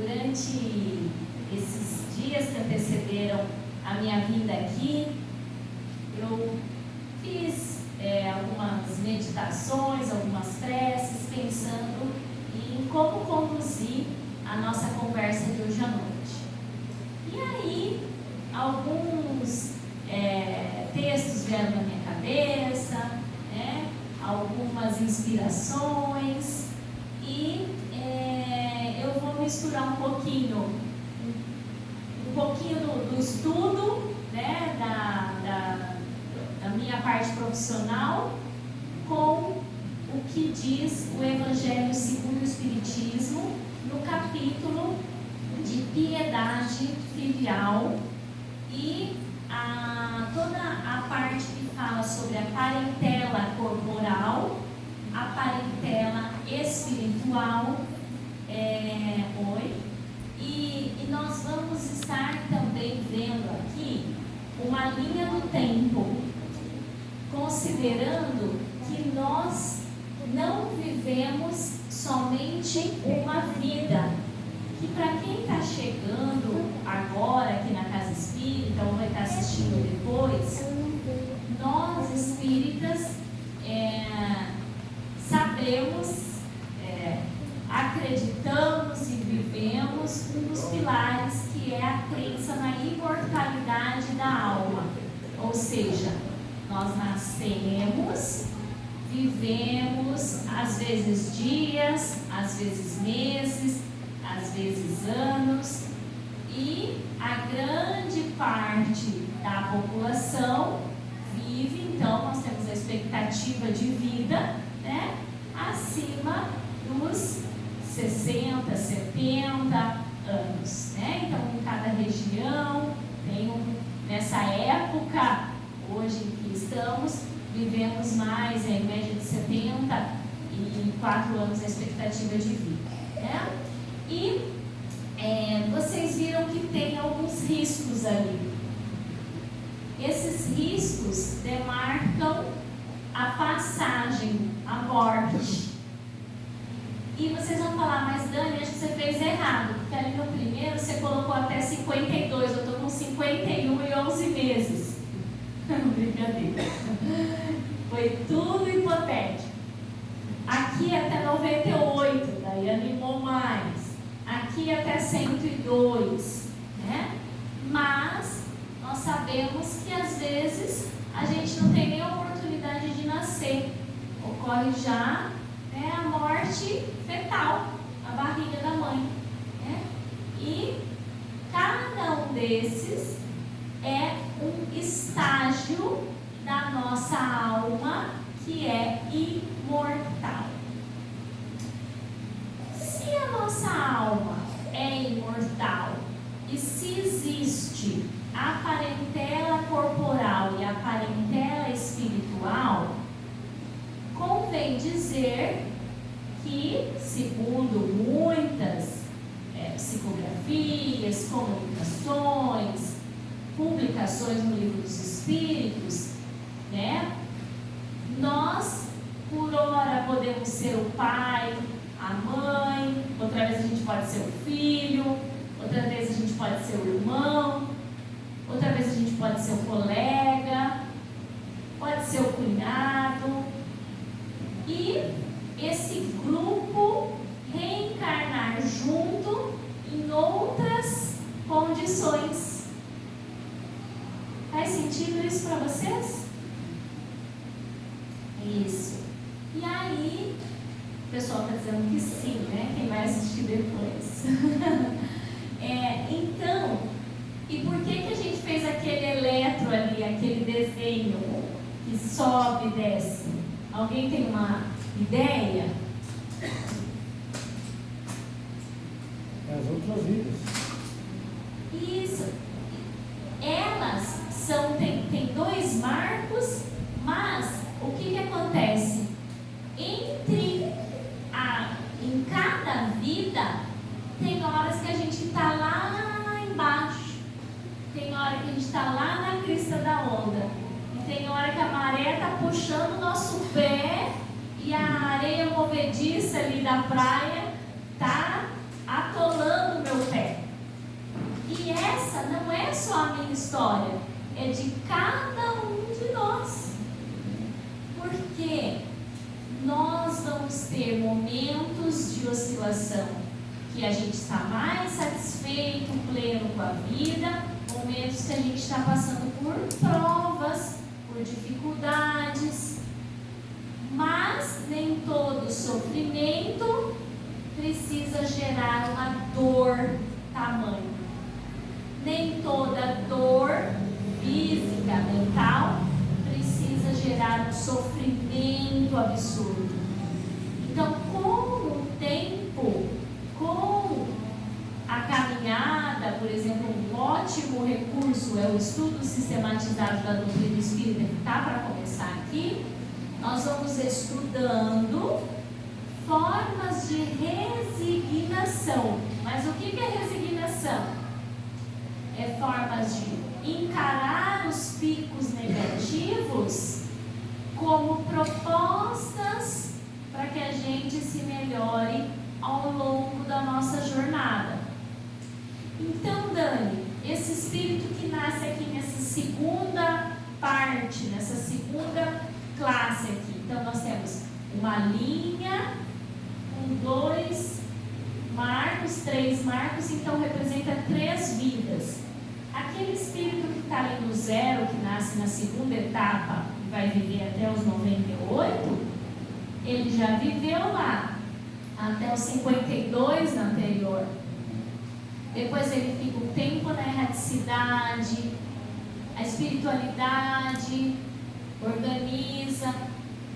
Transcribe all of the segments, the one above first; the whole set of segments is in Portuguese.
Durante esses dias que antecederam a minha vinda aqui, eu fiz algumas meditações, algumas preces, pensando em como conduzir a nossa conversa de hoje à noite. E aí, alguns textos vieram na minha cabeça, né? Algumas inspirações, e eu vou misturar um pouquinho do estudo, né, da minha parte profissional, com o que diz o Evangelho segundo o Espiritismo, no capítulo de piedade filial, e toda a parte que fala sobre a parentela corporal, a parentela espiritual, e nós vamos estar também vendo aqui uma linha do tempo, considerando que nós não vivemos somente uma vida, que para quem está chegando agora aqui na Casa Espírita, ou vai estar assistindo depois, nós espíritas sabemos, acreditamos e vivemos um dos pilares, que é a crença na imortalidade da alma. Ou seja, nós nascemos, vivemos às vezes dias, às vezes meses, às vezes anos, e a grande parte da população vive, então nós temos a expectativa de vida, né, acima dos 60, 70 anos, né? Então, em cada região, nessa época, hoje em que estamos, vivemos mais, em média de 74 anos a expectativa de vida, né? E vocês viram que tem alguns riscos ali. Esses riscos demarcam a passagem, a morte. E vocês vão falar, mas Dani, acho que você fez errado, porque ali no primeiro você colocou até 52, eu estou com 51 e 11 meses. Brincadeira. Foi tudo hipotético. Aqui até 98, daí animou mais. Aqui até 102, né? Mas nós sabemos que às vezes a gente não tem nem a oportunidade de nascer. Ocorre já, né, a morte fetal, a barriga da mãe, né? E cada um desses é um estágio da nossa alma que é imortal. Se a nossa alma é imortal, e se existe a parentela corporal e a parentela espiritual, convém dizer que, segundo muitas psicografias, comunicações, publicações no Livro dos Espíritos, né, nós, por hora, podemos ser o pai, a mãe, outra vez a gente pode ser o filho, outra vez a gente pode ser o irmão, outra vez a gente pode ser o colega, pode ser o cunhado, e esse grupo reencarnar junto em outras condições. Faz sentido isso para vocês? Isso. E aí, o pessoal está dizendo que sim, né? Quem vai assistir depois. Então, e por que a gente fez aquele eletro ali, aquele desenho que sobe e desce? Alguém tem uma ideia? As outras vidas. Isso. Elas tem dois marcos, mas o que acontece? Em cada vida, tem horas que a gente está lá embaixo, tem hora que a gente está lá na crista da onda, e tem hora que a maré está puxando o nosso pé, e a areia movediça ali da praia está atolando o meu situação que a gente está mais satisfeito, pleno com a vida, momentos que a gente está passando por provas, por dificuldades, mas nem todo sofrimento precisa gerar uma dor tamanha. Nem toda dor física, mental, precisa gerar um sofrimento absurdo. Então, com o tempo, com a caminhada, por exemplo, um ótimo recurso é o estudo sistematizado da doutrina espírita, que está para começar aqui. Nós vamos estudando formas de resignação. Mas o que é resignação? É formas de encarar os picos negativos como propostas para que a gente se melhore ao longo da nossa jornada. Então, Dani, esse espírito que nasce aqui nessa segunda parte, nessa segunda classe aqui. Então, nós temos uma linha com 2 marcos, 3 marcos, então representa 3 vidas. Aquele espírito que está ali no 0, que nasce na segunda etapa e vai viver até os 98, ele já viveu lá até os 52 na anterior. Depois ele fica um tempo na erraticidade, a espiritualidade, organiza.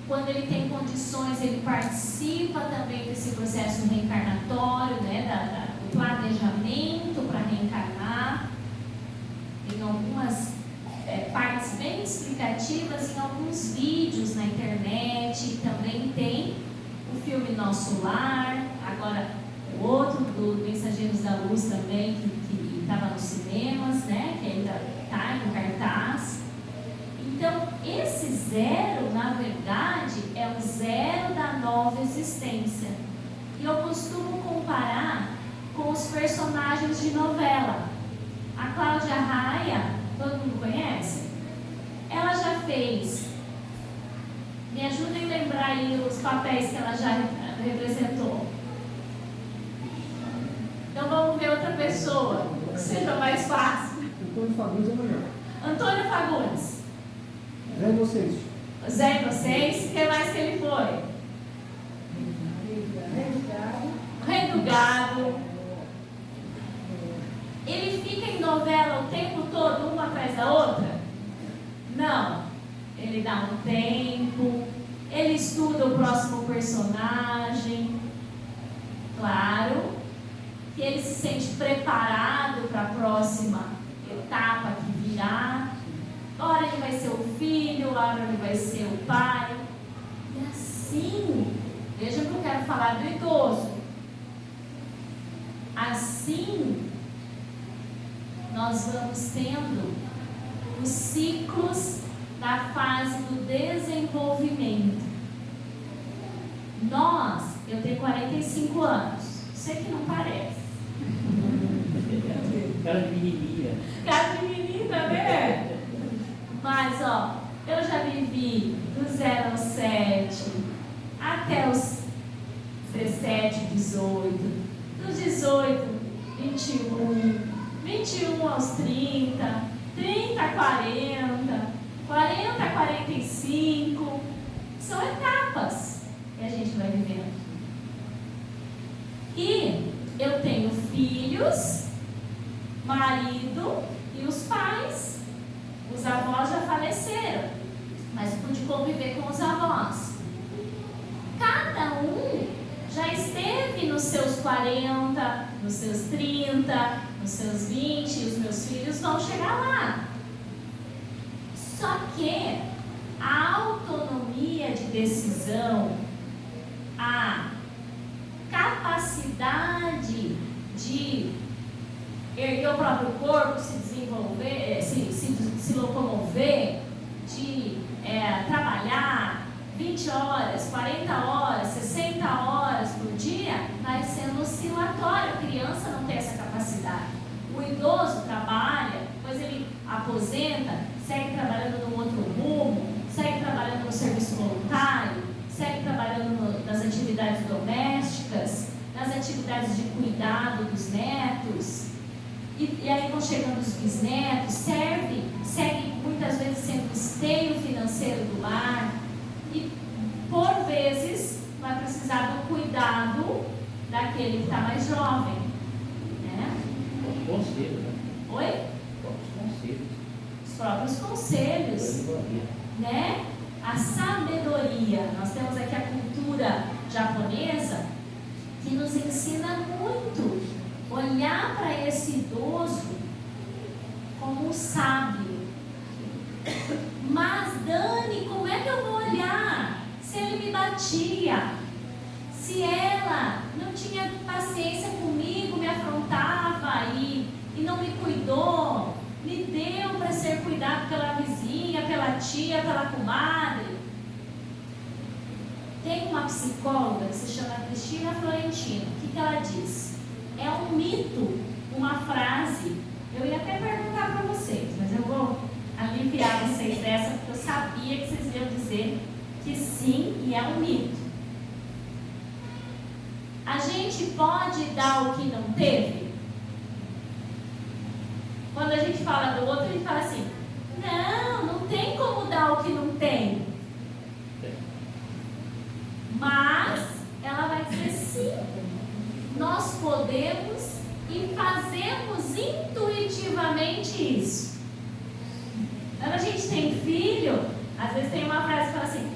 Quando ele tem condições, ele participa também desse processo reencarnatório, né, do planejamento para reencarnar. Tem algumas partes bem explicativas em alguns vídeos na internet. Também tem o filme Nosso Lar, agora o outro do Mensageiros da Luz também, que estava nos cinemas, né, que ainda está em cartaz. Então, esse 0, na verdade, é o 0 da nova existência. E eu costumo comparar com os personagens de novela. A Cláudia Raia, todo mundo conhece? Ela já fez. Me ajudem a lembrar aí os papéis que ela já representou. Então vamos ver outra pessoa, que seja mais fácil. Antônio Fagundes é melhor. Antônio Fagundes. Zé Inocêncio. Zé Inocêncio, o que mais que ele foi? Rei do Gado. Ele fica em novela o tempo todo, uma atrás da outra? Não. Ele dá um tempo, ele estuda o próximo personagem. Claro que ele se sente preparado para a próxima etapa que virá. Ora ele vai ser o filho, ora ele vai ser o pai. E assim, veja que eu quero falar do idoso. Assim, nós vamos tendo os ciclos da fase do desenvolvimento. Eu tenho 45 anos. Sei que não parece. Cara de menininha. Cara de menina, né? Mas, eu já vivi do 0 aos 7, até os 17, 18, dos 18, 21, 21 aos 30, 30 a 40, 40 a 45. São etapas que a gente vai vivendo. E eu tenho filhos, marido e os pais. Os avós já faleceram, mas pude conviver com os avós. Cada um já esteve nos seus 40, nos seus 30, nos seus 20, e os meus filhos vão chegar lá. Só que a autonomia de decisão, a capacidade de erguer o próprio corpo, se desenvolver, se locomover, de trabalhar 20 horas, 40 horas, 60 horas por dia, vai sendo oscilatório. A criança não tem essa capacidade. O idoso trabalha, depois ele aposenta, segue trabalhando num outro rumo, segue trabalhando no serviço voluntário, segue trabalhando nas atividades domésticas, nas atividades de cuidado dos netos, e aí vão chegando os bisnetos, segue muitas vezes sendo esteio financeiro do lar, e por vezes vai precisar do cuidado daquele que está mais jovem, né? Os conselhos, né? Oi? Os Os próprios conselhos, né? A sabedoria. Nós temos aqui a cultura japonesa que nos ensina muito olhar para esse idoso como um sábio. Mas Dani, como é que eu vou olhar se ele me batia? Se ela não tinha paciência comigo, me afrontava e não me cuidou, me deu para ser cuidado pela vizinha, pela tia, pela comadre. Tem uma psicóloga que se chama Cristina Florentino. O que ela diz? É um mito, uma frase. Eu ia até perguntar para vocês, mas eu vou aliviar vocês dessa, porque eu sabia que vocês iam dizer que sim, e é um mito. A gente pode dar o que não teve? Quando a gente fala do outro, a gente fala assim: não tem como dar o que não tem. Mas ela vai dizer sim. Nós podemos e fazemos intuitivamente isso. Quando a gente tem filho, às vezes tem uma frase que fala assim: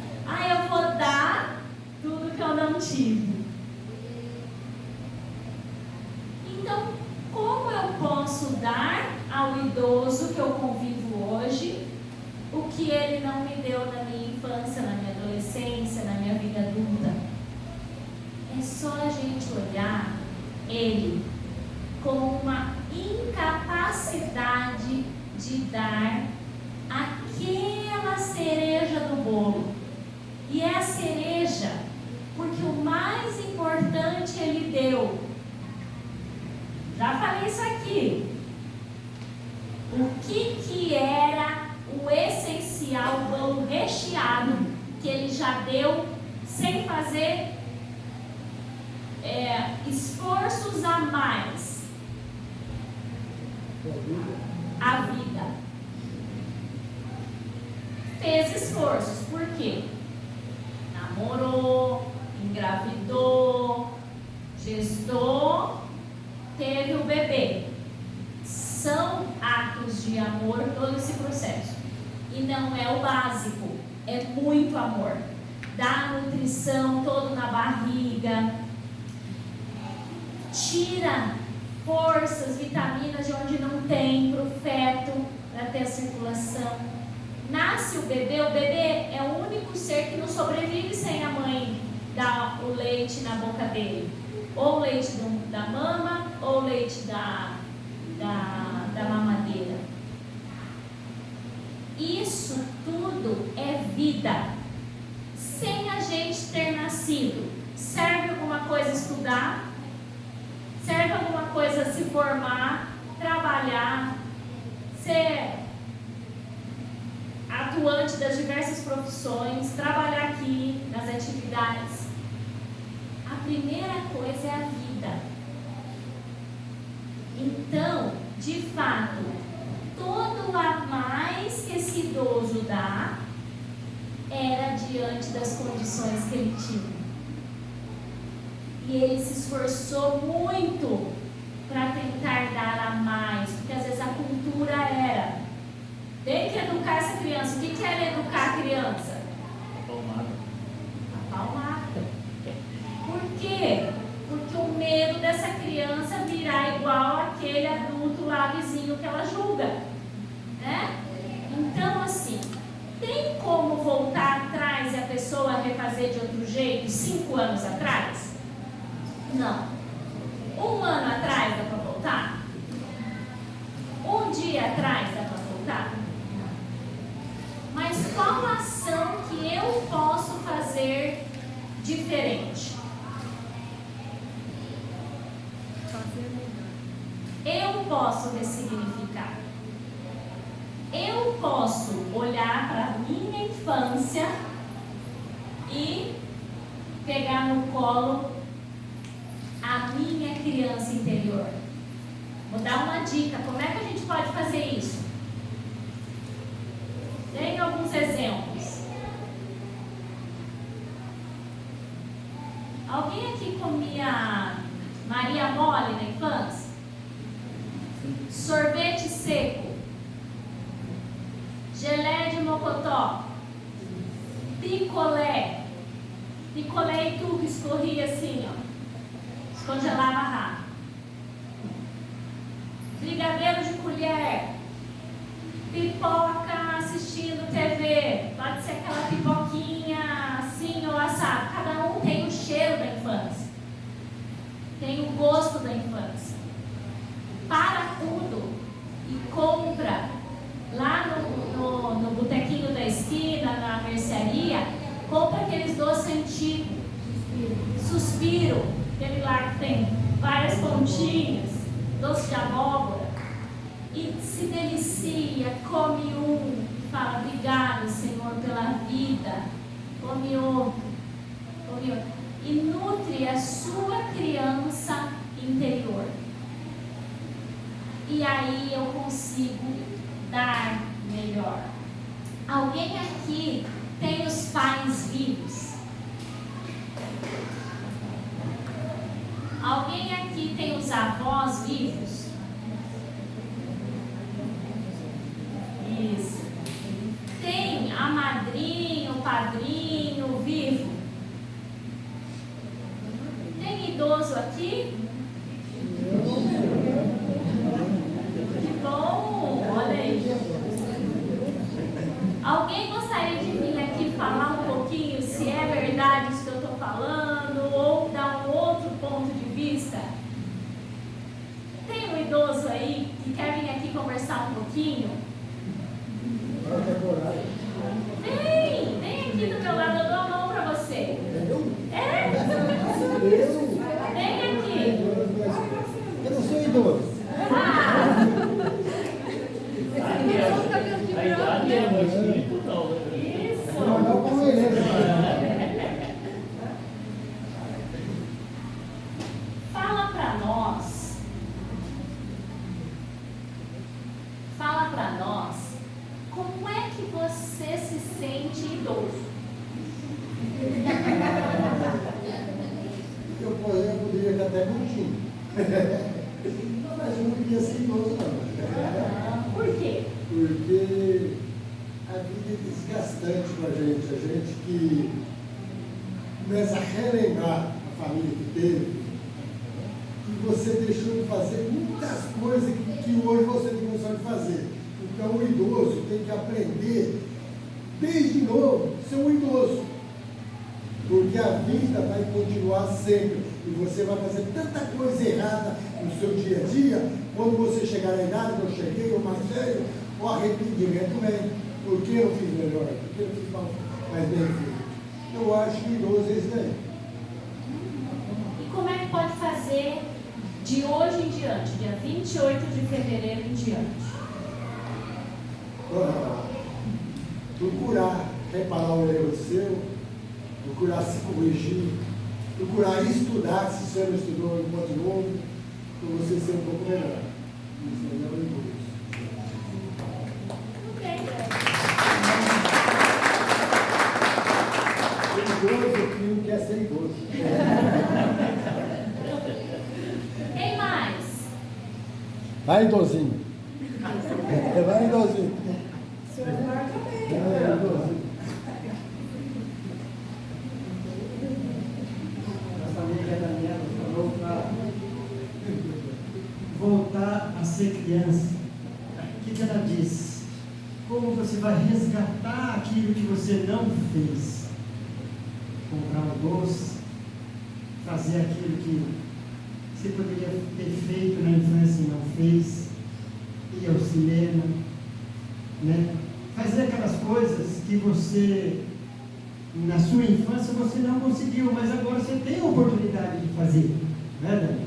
eu vou dar tudo que eu não tive. Então, como eu posso dar ao idoso que eu convivo hoje o que ele não me deu na minha infância, na minha adolescência, na minha vida adulta? É só a gente olhar ele como uma incapacidade de dar aquela cereja do bolo. E é a cereja porque o mais importante ele deu. Já falei isso aqui. O que era o essencial, o bolo recheado, que ele já deu sem fazer esforços a mais? A vida. Fez esforços, por quê? Namorou, engravidou, gestou, teve o bebê. São atos de amor todo esse processo. E não é o básico, é muito amor. Dá nutrição todo na barriga, tira forças, vitaminas de onde não tem para o feto, para ter a circulação. Nasce o bebê é o único ser que não sobrevive sem a mãe dar o leite na boca dele. Ou o leite da mama, ou o leite da mamadeira. Isso tudo é vida. Sem a gente ter nascido, serve alguma coisa estudar? Serve alguma coisa se formar, trabalhar, ser atuante das diversas profissões, trabalhar aqui nas atividades? A primeira coisa é a vida. Então, de fato, todo a mais que esse idoso dá era diante das condições que ele tinha. E ele se esforçou muito para tentar dar a mais, porque às vezes a cultura era: tem que educar essa criança. O que era educar a criança? A palmada. Por quê? Porque o medo dessa criança virar igual aquele adulto lá vizinho que ela julga, né? Então, assim, tem como voltar atrás e a pessoa refazer de outro jeito 5 anos atrás? Não. 1 ano atrás dá para voltar? 1 dia atrás dá para voltar? Mas qual ação que eu posso fazer diferente? Eu posso ressignificar. Eu posso olhar para a minha infância e pegar no colo a minha criança interior? Vou dar uma dica. Como é que a gente pode fazer isso? Tem alguns exemplos. Alguém aqui comia Maria Mole na infância? Sorvete seco, gelé de mocotó, picolé e tudo escorria assim, ó, descongelava rápido. Brigadeiro de colher, pipoca assistindo TV, pode ser aquela pipoquinha assim ou assado. Cada um tem o cheiro da infância, tem o gosto da infância. Para tudo e compra lá no botequinho da esquina, na mercearia, compra aqueles doces antigos, suspiro, aquele lá que tem várias pontinhas, doce de abóbora, e se delicia, come um, fala obrigado, Senhor, pela vida, come outro, e nutre a sua criança interior. E aí eu consigo dar melhor. Alguém aqui tem os pais vivos? Alguém aqui tem os avós vivos? Isso. Tem a madrinha, o padrinho vivo? Tem idoso aqui? Alguém gostaria de vir aqui falar um pouquinho se é verdade isso que eu estou falando ou dar um outro ponto de vista? Tem um idoso aí que quer vir aqui conversar um pouquinho? Vem aqui do meu lado, eu dou a mão para você. É? Vem aqui. Eu não sou idoso. A idade é o espírito, não. Isso. Não como ele Fala para nós, como é que você se sente idoso? Eu poderia estar até curtindo. Mas eu não queria ser idoso, não. Por quê? Porque a vida é desgastante para a gente que começa a relembrar a família que teve, que você deixou de fazer muitas coisas que hoje você tem condição de fazer. Então o idoso tem que aprender, desde novo, ser um idoso, porque a vida vai continuar sempre e você vai fazer tanta coisa errada no seu dia a dia. Quando você chegar na idade que eu cheguei, ou mais velho, o arrependimento vem. Por que eu fiz melhor? Por que eu fiz mais bem feito? Eu acho que idoso é isso daí. E como é que pode fazer de hoje em diante, dia 28 de fevereiro em diante? Procurar reparar o erro seu, procurar se corrigir, procurar estudar, se você não estudou enquanto novo, para você ser um pouco melhor. Isso é o idoso. Idoso que não quer ser idoso. Quem mais? Vai, idosinho. Vai, idosinho. Nossa amiga Daniela falou para voltar a ser criança. O que ela disse? Como você vai resgatar aquilo que você não fez? Comprar um doce, fazer aquilo que você poderia ter feito na infância e não fez, ir ao cinema, né? Fazer aquelas coisas que você, na sua infância, você não conseguiu, mas agora você tem a oportunidade de fazer, né?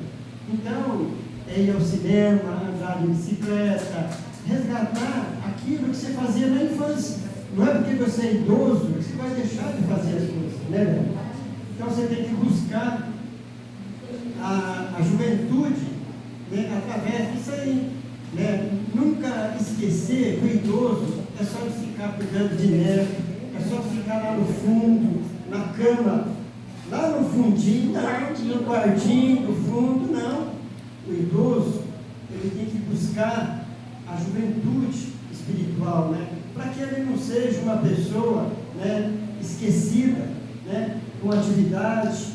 Então, é ir ao cinema, andar de bicicleta, resgatar aquilo que você fazia na infância. Não é porque você é idoso que você vai deixar de fazer as coisas, né? Então você tem que buscar a juventude, né, através disso aí. Né? Nunca esquecer que o idoso é só de ficar cuidando de neto, é só de ficar lá no fundo, na cama, lá no fundinho, não, no quartinho, no fundo, não. O idoso, ele tem que buscar a juventude espiritual, né? Para que ele não seja uma pessoa, né, esquecida, né, com atividade,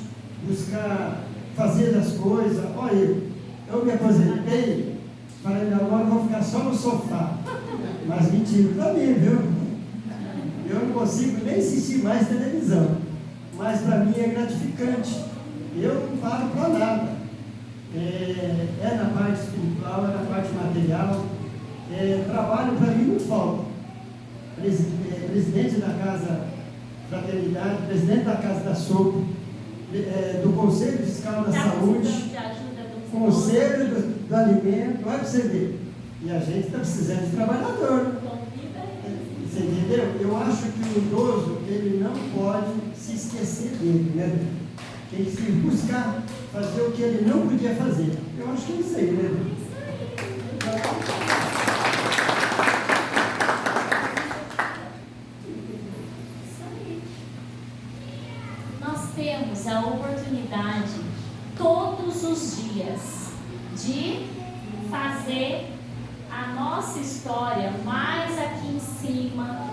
buscar fazer as coisas. Olha, eu me aposentei, falei, agora eu vou ficar só no sofá. Mas mentira para mim, viu? Eu não consigo nem assistir mais televisão. Mas para mim é gratificante. Eu não paro para nada. É na parte espiritual, é na parte material. Trabalho para mim não falta. Presidente da Casa Fraternidade, presidente da Casa da Sopa, do Conselho Fiscal da Saúde, Conselho do Alimento, olha para você ver. E a gente está precisando de trabalhador. Você entendeu? Eu acho que o idoso, ele não pode se esquecer dele, né? Tem que se buscar fazer o que ele não podia fazer. Eu acho que é isso aí, né? Nós temos a oportunidade todos os dias de fazer a nossa história mais aqui em cima.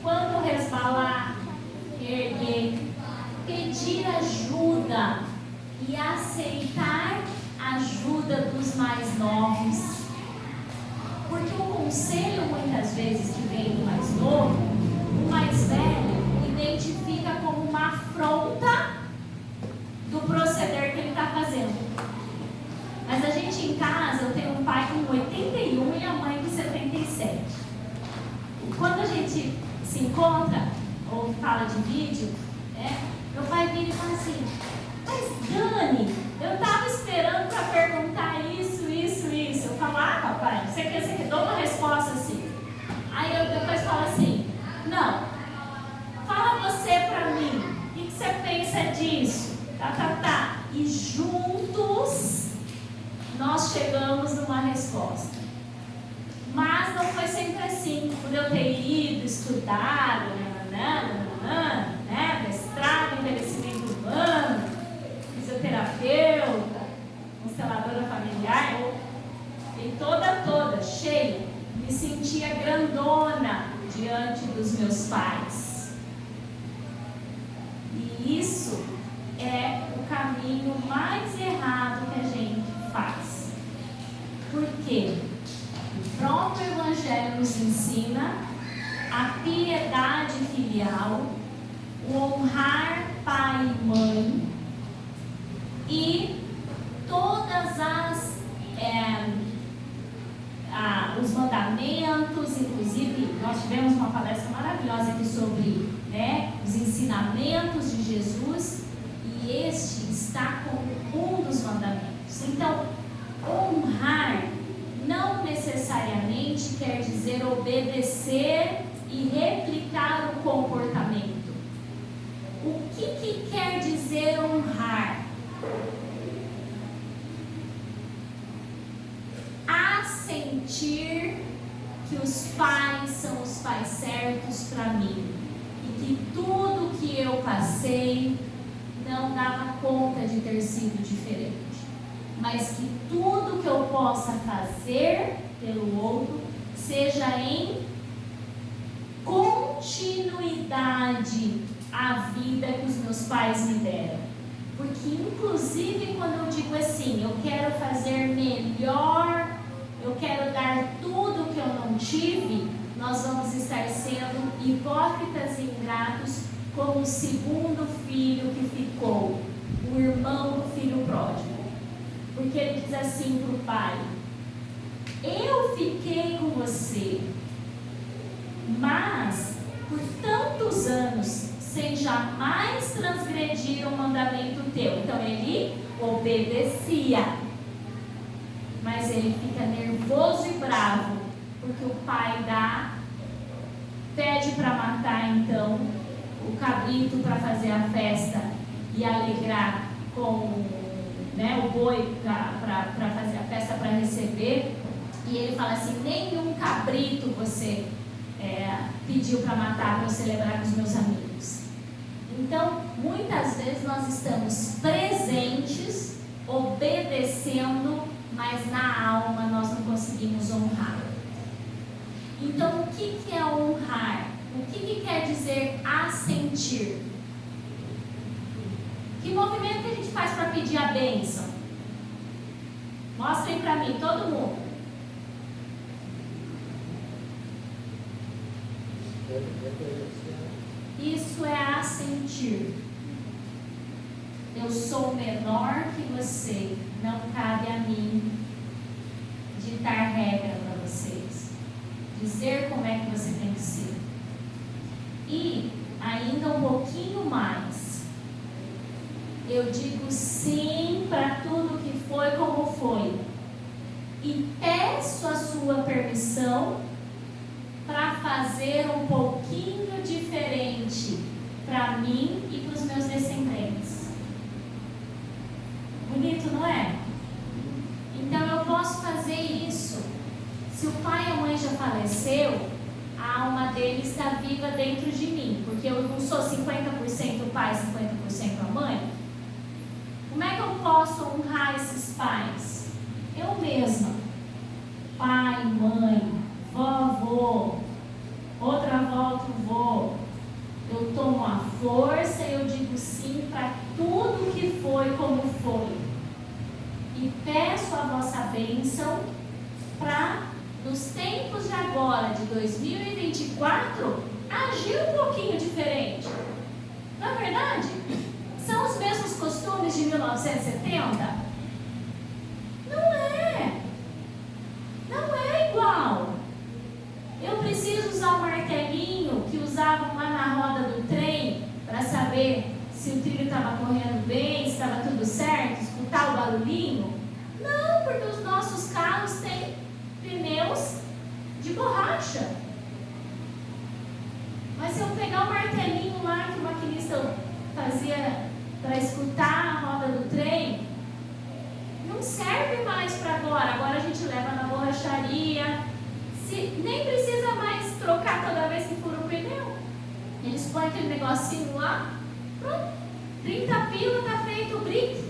Quando resbalar, erguer, pedir ajuda e aceitar a ajuda dos mais novos. Porque o conselho, muitas vezes, que vem do mais novo, o mais velho identifica como uma afronta do proceder que ele está fazendo. Mas a gente em casa, eu tenho um pai com 81 e a mãe com 77. Quando a gente se encontra, ou fala de vídeo, meu pai vira e fala assim, mas Dani, eu estava esperando para perguntar isso. Eu falo, papai, você quer que eu dou uma resposta assim? Aí eu depois falo assim, não, fala você para mim, o que você pensa disso? E juntos nós chegamos numa resposta. Mas não foi sempre assim. Por eu ter ido, estudado, mestrado em envelhecimento humano, fisioterapeuta, consteladora familiar, e toda cheia, me sentia grandona diante dos meus pais. E isso é o caminho mais errado que a gente faz. Por quê? O próprio Evangelho nos ensina a piedade filial, o honrar pai e mãe e todas os mandamentos. Inclusive, nós tivemos uma palestra maravilhosa aqui sobre os ensinamentos de Jesus, e este está como um dos mandamentos. Então, honrar não necessariamente quer dizer obedecer e replicar o comportamento. O que quer dizer honrar? Assentir que os pais são os pais certos para mim e que tudo que eu passei não dava conta de ter sido diferente, mas que tudo que eu possa fazer pelo outro seja em continuidade à vida que os meus pais me deram. Porque inclusive quando eu digo assim, eu quero fazer melhor, eu quero dar tudo que eu não tive, nós vamos estar sendo hipócritas e ingratos como o segundo filho que ficou, o irmão do filho pródigo. Porque ele diz assim para o pai, eu fiquei com você, mas por tantos anos, sem jamais transgredir um mandamento teu. Então ele obedecia, mas ele fica nervoso e bravo, porque o pai pede para matar então o cabrito para fazer a festa e alegrar com né, o boi para fazer a festa, para receber. E ele fala assim: nenhum cabrito você pediu para matar para eu celebrar com os meus amigos. Então, muitas vezes nós estamos presentes, obedecendo, mas na alma nós não conseguimos honrar. Então, o que é honrar? O que quer dizer assentir? Que movimento que a gente faz para pedir a bênção? Mostrem para mim, todo mundo. Isso é assentir. Eu sou menor que você, não cabe a mim ditar regra para vocês, dizer como é que você tem que ser. E ainda um pouquinho mais, eu digo sim para tudo que foi como foi, e peço a sua permissão para fazer um pouquinho diferente para mim e para os meus descendentes. Bonito, não é? Então eu posso fazer isso. Se o pai e a mãe já faleceu, a alma dele está viva dentro de mim, porque eu não sou 50% o pai, 50% a mãe. Como é que eu posso honrar esses pais? Eu mesma. Pai, mãe, vovô, outra avó, outro vô. Eu tomo a força e eu digo sim para tudo que foi como foi. E peço a vossa bênção para, nos tempos de agora, de 2024, agir um pouquinho diferente. Não é verdade? São os mesmos costumes de 1970? Não é. Não é igual. Eu preciso usar o martelinho que usavam lá na roda do trem para saber se o trilho estava correndo bem, se estava tudo certo, escutar o barulhinho? Não, porque os nossos carros têm pneus de borracha. Mas se eu pegar o martelinho lá que o maquinista fazia para escutar a roda do trem, não serve mais para agora. Agora a gente leva na borracharia. Nem precisa mais trocar toda vez que fura o pneu. Eles põem aquele negocinho lá, pronto, 30 pila, está feito o brick.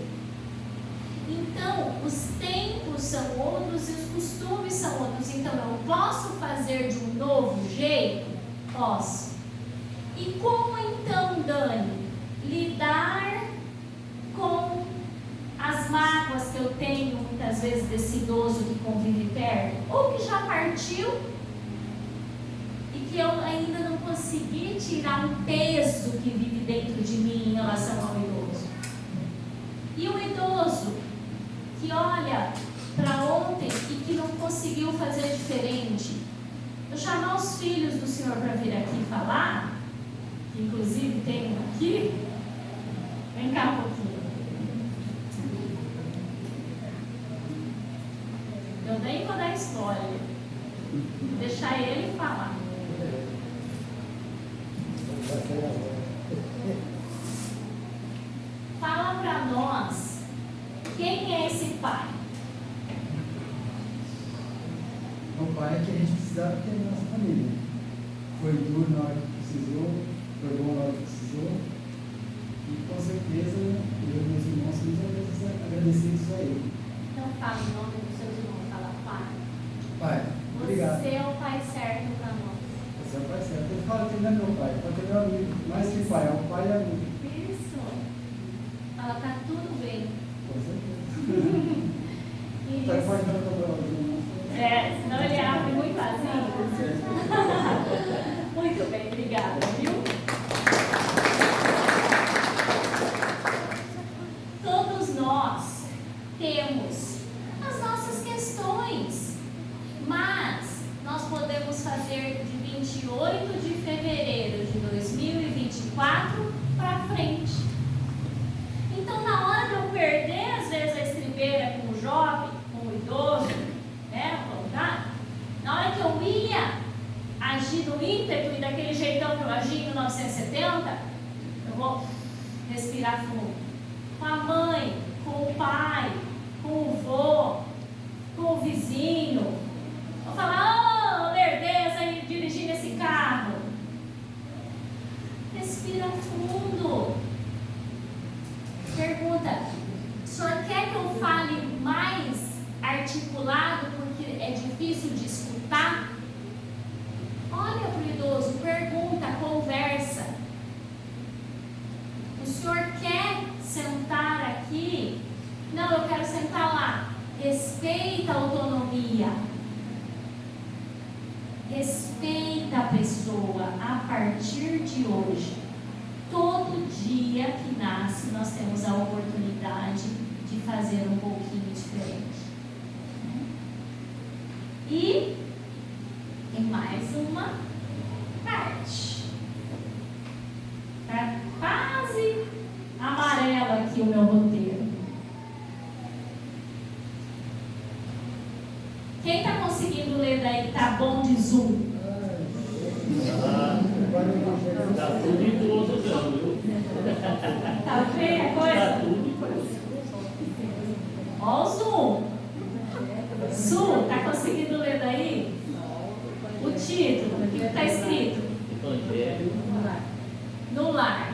Então, os tempos são outros e os costumes são outros. Então, eu posso fazer de um novo jeito? Posso. E como então, Dani, lidar com as mágoas que eu tenho muitas vezes desse idoso que convive perto, ou que já partiu e que eu ainda não consegui tirar um peso que vive dentro de mim em relação ao idoso? E o idoso que olha para ontem e que não conseguiu fazer diferente. Eu chamar os filhos do Senhor para vir aqui falar, que inclusive tem um aqui. Vem cá um pouquinho. Eu nem vou dar spoiler. Vou deixar ele falar. Fala para nós, quem é esse pai? O pai é que a gente precisava ter na nossa família. Foi duro na hora que precisou, foi bom na hora que precisou. E com certeza eu e meus irmãos somos agradecidos a ele. Então fala o nome dos seus irmãos, fala pai. Pai, obrigado. Você é o pai certo para nós. Você é o pai certo. Ele fala que ele não é meu pai, pode ter meu amigo. Mais que pai, é um pai e amigo. Isso. Fala, tá tudo bem. Com certeza. Tá Isso. pode dar para Senão ele abre muito vazio. Muito bem, obrigada, viu? Todos nós temos as nossas questões, mas nós podemos fazer de 28 de fevereiro de 2024 para frente. Então, na hora de eu perder, às vezes, a estribeira com o jovem, com o idoso, né, na hora que eu ia agir no ímpeto e daquele jeitão que eu agi em 1970, eu vou respirar fundo. Com a mãe, com o pai, com o vô, com o vizinho. Vou falar, oh, lerdeza aí dirigindo esse carro. Respira fundo. Pergunta, o senhor quer que eu fale mais articulado porque é difícil de escutar? Olha para o idoso, pergunta, conversa. O senhor quer sentar aqui? Não, eu quero sentar lá. Respeita a autonomia. Respeita a pessoa a partir de hoje. Todo dia que nasce, nós temos a oportunidade de fazer um pouquinho diferente. E tem mais uma parte. Está quase amarelo aqui o meu roteiro. Quem está conseguindo ler daí? Tá bom de zoom? Tá tudo idoso, não, viu? Tá feia a coisa? Tá tudo idoso. Ó o zoom. Su, tá conseguindo ler daí? O título, o que está escrito? Evangelho. No lar.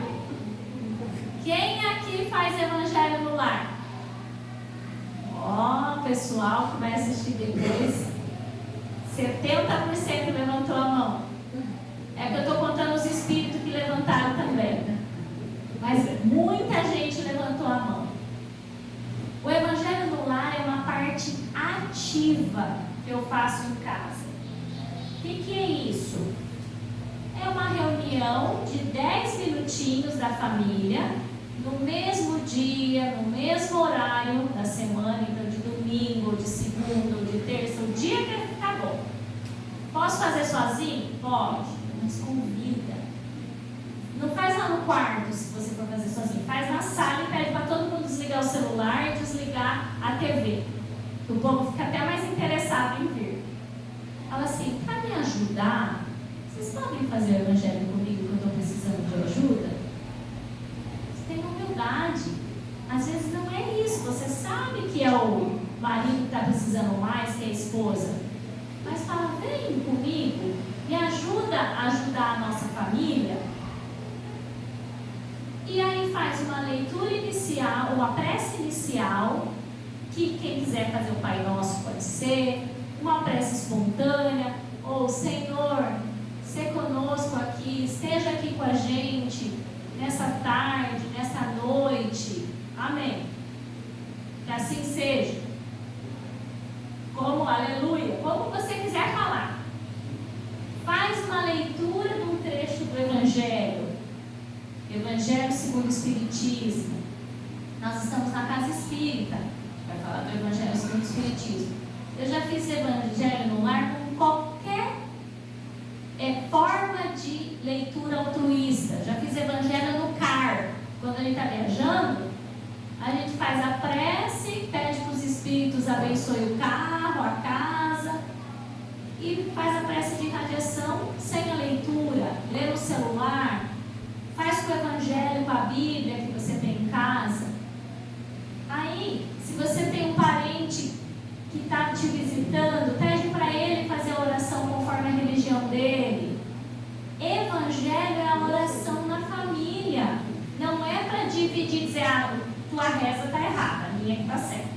Quem aqui faz evangelho no lar? Ó, pessoal que vai assistir depois. 70% levantou a mão. É que eu estou contando os espíritos que levantaram também. Mas muita gente levantou a mão. O evangelho no lar é uma parte ativa que eu faço em casa. O que é isso? É uma reunião de 10 minutinhos da família, no mesmo dia, no mesmo horário da semana, então de domingo, ou de segunda, ou de terça, o dia que tá bom. Posso fazer sozinho? Pode, mas convida. Não faz lá no quarto, se você for fazer sozinho. Faz na sala e pede para todo mundo desligar o celular e desligar a TV. O povo fica até mais interessado em vir. Fala assim, para me ajudar, vocês podem fazer o evangelho comigo que eu estou precisando de ajuda? Você tem humildade. Às vezes não é isso. Você sabe que é o marido que está precisando mais, que é a esposa. Mas fala, vem comigo, me ajuda a ajudar a nossa família. E aí faz uma leitura inicial, uma prece inicial, que quem quiser fazer o Pai Nosso pode ser, uma prece espontânea, ou Senhor, se conosco aqui, esteja aqui com a gente, nessa tarde, nessa noite, amém. Que assim seja. Como, aleluia, como você quiser falar. Faz uma leitura de um trecho do Evangelho. Evangelho segundo o Espiritismo. Nós estamos na Casa Espírita. Vai falar do Evangelho segundo o Espiritismo. Eu já fiz Evangelho no lar com qualquer forma de leitura altruísta. Já fiz Evangelho no carro. Quando a gente está viajando, a gente faz a prece, pede para os Espíritos abençoe o carro, a casa, e faz a prece de irradiação sem a leitura, lê no celular. Faz com o Evangelho, com a Bíblia que você tem em casa. Aí, se você tem um parente que está te visitando, pede para ele fazer a oração conforme a religião dele. Evangelho é a oração na família. Não é para dividir e dizer, tua reza está errada, a minha que está certa.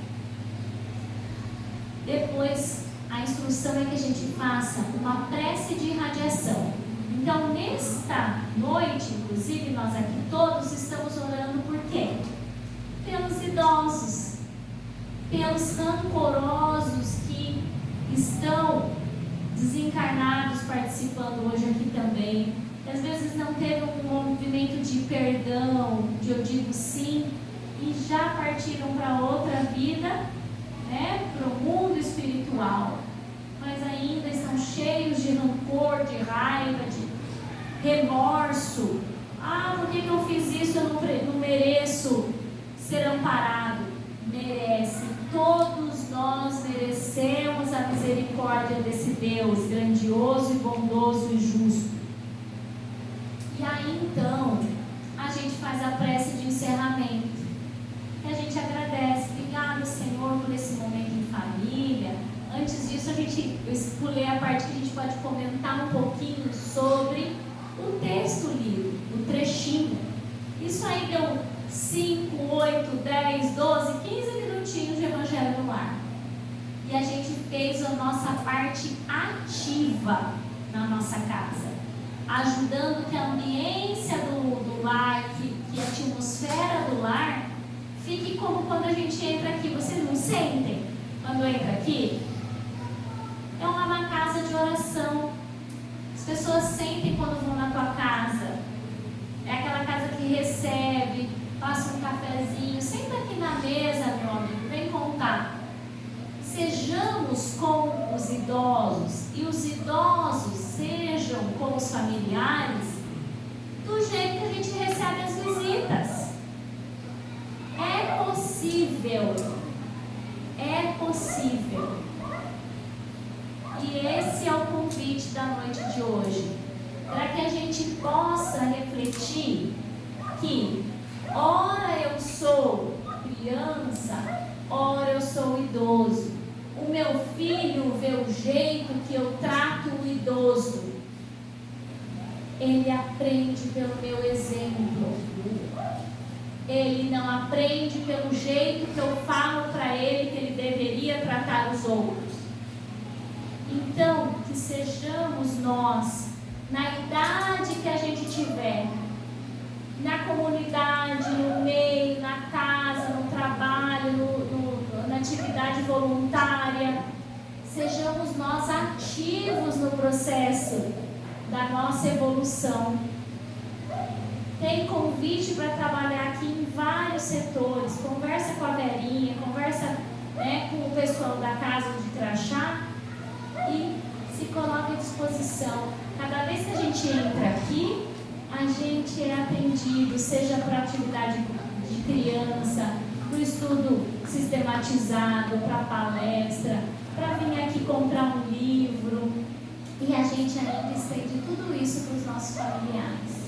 Depois, a instrução é que a gente faça uma prece de irradiação. Então, nesta noite, inclusive, nós aqui todos estamos orando por quem? Pelos idosos, pelos rancorosos que estão desencarnados participando hoje aqui também. E às vezes não teve um movimento de perdão, de eu digo sim, e já partiram para outra vida, né, para o mundo espiritual. Mas ainda estão cheios de rancor, de raiva, de remorso. Por que eu fiz isso? Eu não mereço ser amparado. Merece. Todos nós merecemos a misericórdia desse Deus grandioso e bondoso e justo. E aí então, a gente faz a prece de encerramento. E a gente agradece. Obrigada, Senhor, por esse momento em família. Antes disso, eu pulei a parte que a gente pode comentar um pouquinho sobre o texto lido, o trechinho. Isso aí deu 5, 8, 10, 12, 15 minutinhos de Evangelho no Lar. E a gente fez a nossa parte ativa na nossa casa, ajudando que a ambiência do lar, que a atmosfera do lar fique como quando a gente entra aqui. Vocês não sentem quando entra aqui? É uma casa de oração. As pessoas sentem quando vão na tua casa. É aquela casa que recebe, passa um cafezinho, senta aqui na mesa, meu amigo, vem contar. Sejamos como os idosos, e os idosos sejam como os familiares, do jeito que a gente recebe as visitas. É possível. É possível. E esse é o convite da noite de hoje, para que a gente possa refletir que ora eu sou criança, ora eu sou idoso. O meu filho vê o jeito que eu trato o idoso. Ele aprende pelo meu exemplo. Ele não aprende pelo jeito que eu falo para ele que ele deveria tratar os outros. Então, que sejamos nós, na idade que a gente tiver, na comunidade, no meio, na casa, no trabalho, na atividade voluntária, sejamos nós ativos no processo da nossa evolução. Tem convite para trabalhar aqui em vários setores. Conversa com a Verinha, conversa, com o pessoal da casa de crachá e se coloca à disposição. Cada vez que a gente entra aqui, a gente é atendido, seja para atividade de criança, para o estudo sistematizado, para palestra, para vir aqui comprar um livro. E a gente ainda estende tudo isso para os nossos familiares.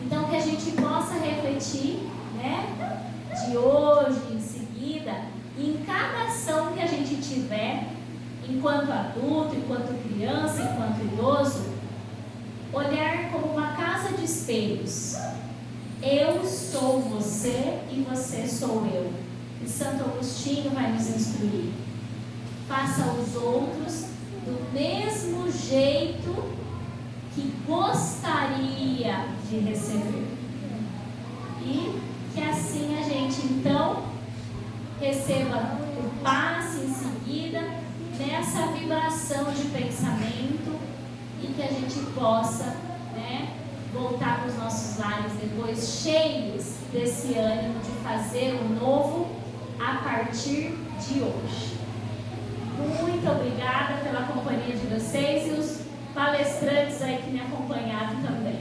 Então, que a gente possa refletir, de hoje, em seguida, em cada ação que a gente tiver, enquanto adulto, enquanto criança, enquanto idoso, olhar como uma casa de espelhos. Eu sou você e você sou eu. E Santo Agostinho vai nos instruir. Faça aos outros do mesmo jeito que gostaria de receber. E que assim a gente então receba o passe em seguida nessa vibração de pensamento e que a gente possa voltar para os nossos lares depois cheios desse ânimo de fazer o novo a partir de hoje. Muito obrigada pela companhia de vocês e os palestrantes aí que me acompanharam também.